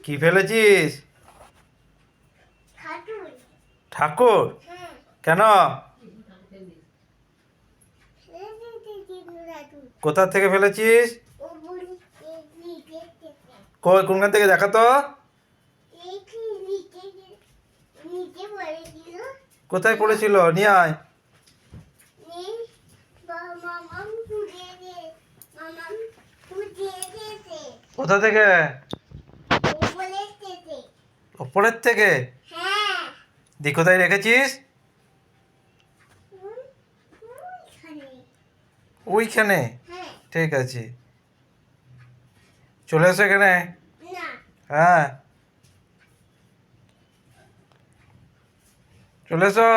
কি ফেলেছিস? ঠাকুর? কেন? কোথা থেকে ফেলেছিস? কই কোনখান থেকে দেখা তো? কোথায় পড়েছিল? নিয়ে আয়। কোথা থেকে? ওপরের থেকে? দি কোথায় রেখেছিস? ওইখানে? ঠিক আছে, চলে এসো এখানে। হ্যাঁ, চলে এসো।